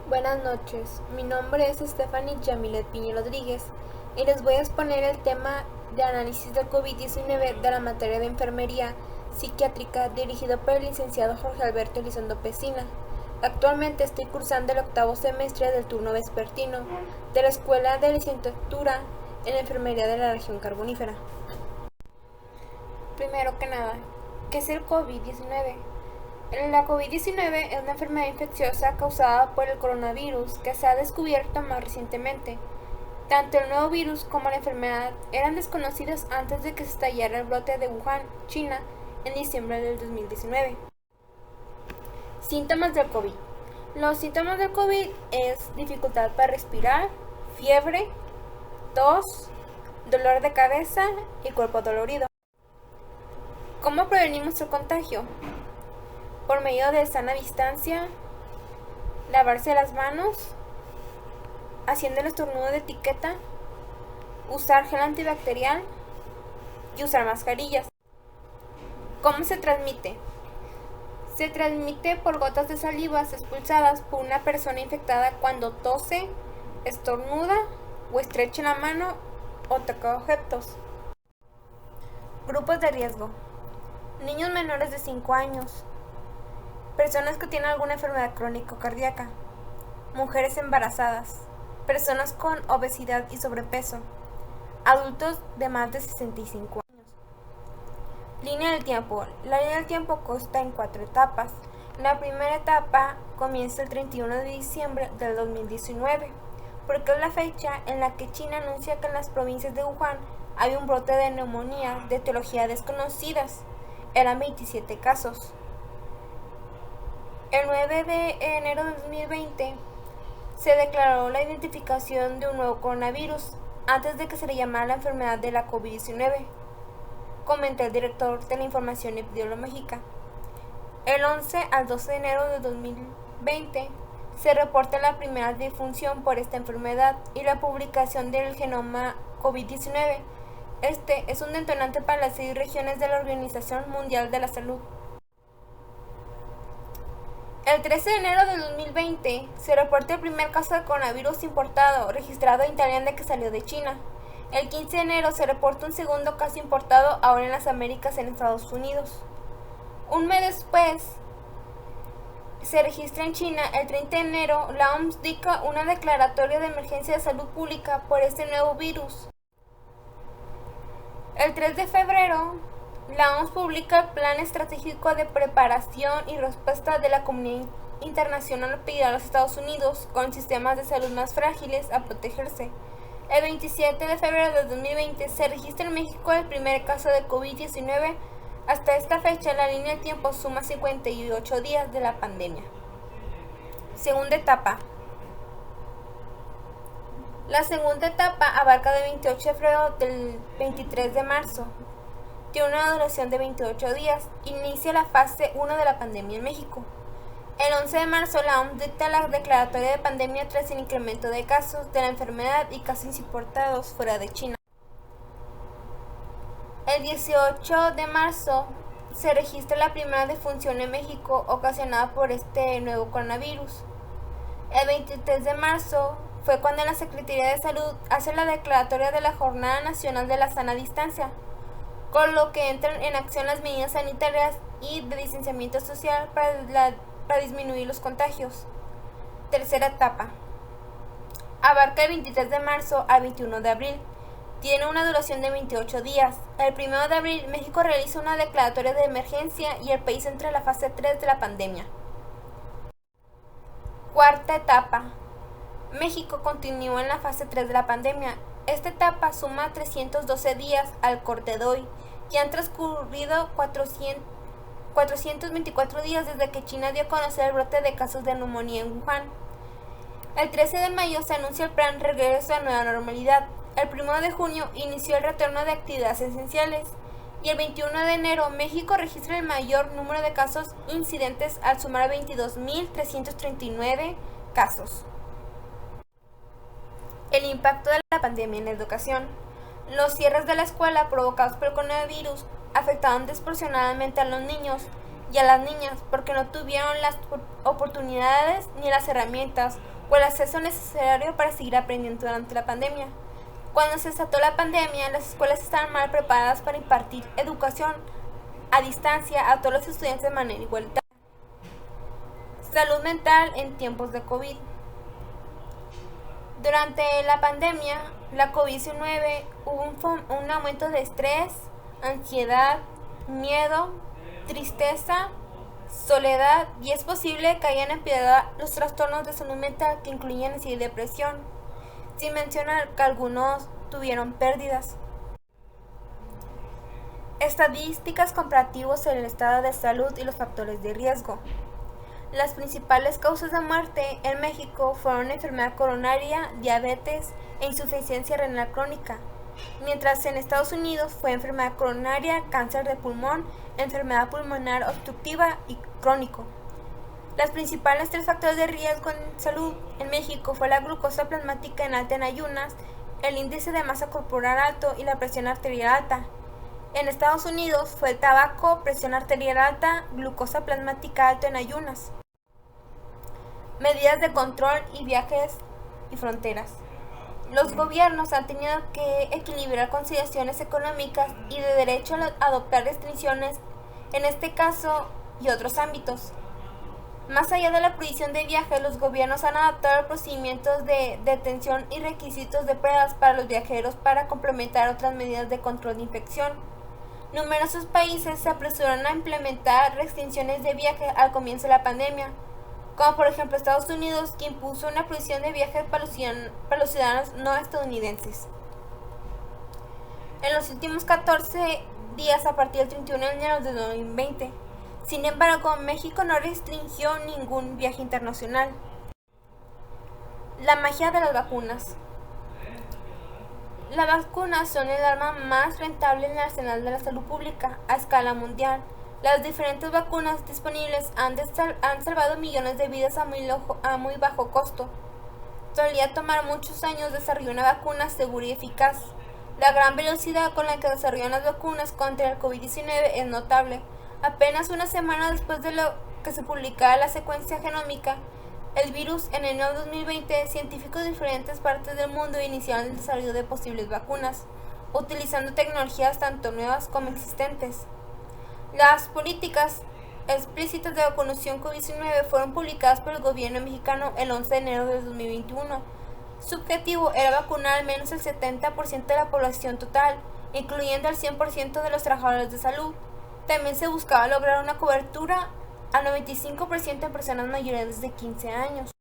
Buenas noches, mi nombre es Stephanie Yamilet Piña Rodríguez y les voy a exponer el tema de análisis del COVID-19 de la materia de enfermería psiquiátrica dirigido por el licenciado Jorge Alberto Elizondo Pesina. Actualmente estoy cursando el octavo semestre del turno vespertino de la Escuela de Licenciatura en Enfermería de la región carbonífera. Primero que nada, ¿qué es el COVID-19? La COVID-19 es una enfermedad infecciosa causada por el coronavirus que se ha descubierto más recientemente. Tanto el nuevo virus como la enfermedad eran desconocidos antes de que se estallara el brote de Wuhan, China, en diciembre del 2019. Síntomas del COVID. Los síntomas del COVID es dificultad para respirar, fiebre, tos, dolor de cabeza y cuerpo dolorido. ¿Cómo prevenimos el contagio? Por medio de sana distancia, lavarse las manos, haciendo el estornudo de etiqueta, usar gel antibacterial y usar mascarillas. ¿Cómo se transmite? Se transmite por gotas de saliva expulsadas por una persona infectada cuando tose, estornuda o estrecha la mano o toca objetos. Grupos de riesgo. Niños menores de 5 años. Personas que tienen alguna enfermedad crónica o cardíaca, mujeres embarazadas, personas con obesidad y sobrepeso, adultos de más de 65 años. Línea del tiempo. La línea del tiempo consta en 4 etapas. La primera etapa comienza el 31 de diciembre del 2019, porque es la fecha en la que China anuncia que en las provincias de Wuhan hay un brote de neumonía de etiología desconocidas. Eran 27 casos. El 9 de enero de 2020 se declaró la identificación de un nuevo coronavirus antes de que se le llamara la enfermedad de la COVID-19, comentó el director de la información epidemiológica. El 11 al 12 de enero de 2020 se reporta la primera difunción por esta enfermedad y la publicación del genoma COVID-19. Este es un detonante para las 6 regiones de la Organización Mundial de la Salud. El 13 de enero de 2020 se reporta el primer caso de coronavirus importado registrado en Italia que salió de China. El 15 de enero se reporta un segundo caso importado ahora en las Américas en Estados Unidos. Un mes después se registra en China. El 30 de enero la OMS dicta una declaratoria de emergencia de salud pública por este nuevo virus. El 3 de febrero la OMS publica el Plan Estratégico de Preparación y Respuesta de la Comunidad Internacional a pedir a los Estados Unidos, con sistemas de salud más frágiles, a protegerse. El 27 de febrero de 2020 se registra en México el primer caso de COVID-19. Hasta esta fecha, la línea de tiempo suma 58 días de la pandemia. Segunda etapa. La segunda etapa abarca del 28 de febrero del 23 de marzo. Tiene una duración de 28 días. Inicia la fase 1 de la pandemia en México. El 11 de marzo la OMS dicta la declaratoria de pandemia tras el incremento de casos de la enfermedad y casos importados fuera de China. El 18 de marzo se registra la primera defunción en México ocasionada por este nuevo coronavirus. El 23 de marzo fue cuando la Secretaría de Salud hace la declaratoria de la Jornada Nacional de la Sana Distancia, con lo que entran en acción las medidas sanitarias y de distanciamiento social para disminuir los contagios. Tercera etapa. Abarca el 23 de marzo al 21 de abril. Tiene una duración de 28 días. El 1 de abril México realiza una declaratoria de emergencia y el país entra en la fase 3 de la pandemia. Cuarta etapa. México continúa en la fase 3 de la pandemia. Esta etapa suma 312 días al corte de hoy. Ya han transcurrido 424 días desde que China dio a conocer el brote de casos de neumonía en Wuhan. El 13 de mayo se anuncia el plan Regreso a Nueva Normalidad. El 1 de junio inició el retorno de actividades esenciales. Y el 21 de enero México registra el mayor número de casos incidentes al sumar 22.339 casos. El impacto de la pandemia en la educación. Los cierres de la escuela provocados por el coronavirus afectaron desproporcionadamente a los niños y a las niñas porque no tuvieron las oportunidades ni las herramientas o el acceso necesario para seguir aprendiendo durante la pandemia. Cuando se desató la pandemia, las escuelas estaban mal preparadas para impartir educación a distancia a todos los estudiantes de manera igualitaria. Salud mental en tiempos de COVID. Durante la pandemia, la COVID-19, hubo un aumento de estrés, ansiedad, miedo, tristeza, soledad, y es posible que hayan empeorado los trastornos de salud mental que incluyen ansiedad y depresión, sin mencionar que algunos tuvieron pérdidas. Estadísticas comparativas sobre el estado de salud y los factores de riesgo. Las principales causas de muerte en México fueron enfermedad coronaria, diabetes e insuficiencia renal crónica, mientras en Estados Unidos fue enfermedad coronaria, cáncer de pulmón, enfermedad pulmonar obstructiva y crónico. Los principales 3 factores de riesgo en salud en México fue la glucosa plasmática en alta en ayunas, el índice de masa corporal alto y la presión arterial alta. En Estados Unidos fue el tabaco, presión arterial alta, glucosa plasmática alta en ayunas. Medidas de control y viajes y fronteras. Los gobiernos han tenido que equilibrar consideraciones económicas y de derecho a adoptar restricciones en este caso y otros ámbitos. Más allá de la prohibición de viajes, los gobiernos han adaptado procedimientos de detención y requisitos de pruebas para los viajeros para complementar otras medidas de control de infección. Numerosos países se apresuraron a implementar restricciones de viaje al comienzo de la pandemia, como por ejemplo Estados Unidos, que impuso una prohibición de viajes para los ciudadanos no estadounidenses. En los últimos 14 días a partir del 31 de enero de 2020. Sin embargo, México no restringió ningún viaje internacional. La magia de las vacunas. Las vacunas son el arma más rentable en el arsenal de la salud pública a escala mundial. Las diferentes vacunas disponibles han salvado millones de vidas a muy bajo costo. Solía tomar muchos años desarrollar una vacuna segura y eficaz. La gran velocidad con la que desarrollan las vacunas contra el COVID-19 es notable. Apenas una semana después de lo que se publicara la secuencia genómica el virus, en enero de 2020, científicos de diferentes partes del mundo iniciaron el desarrollo de posibles vacunas, utilizando tecnologías tanto nuevas como existentes. Las políticas explícitas de vacunación COVID-19 fueron publicadas por el gobierno mexicano el 11 de enero de 2021. Su objetivo era vacunar al menos el 70% de la población total, incluyendo al 100% de los trabajadores de salud. También se buscaba lograr una cobertura al 95% en personas mayores de 15 años.